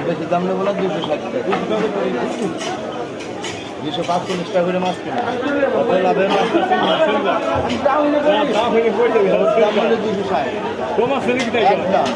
বেশি দাম নেবো না 260 টাকা 245 টাকা করে মাছ কিনা কত লাভের মাছ একদম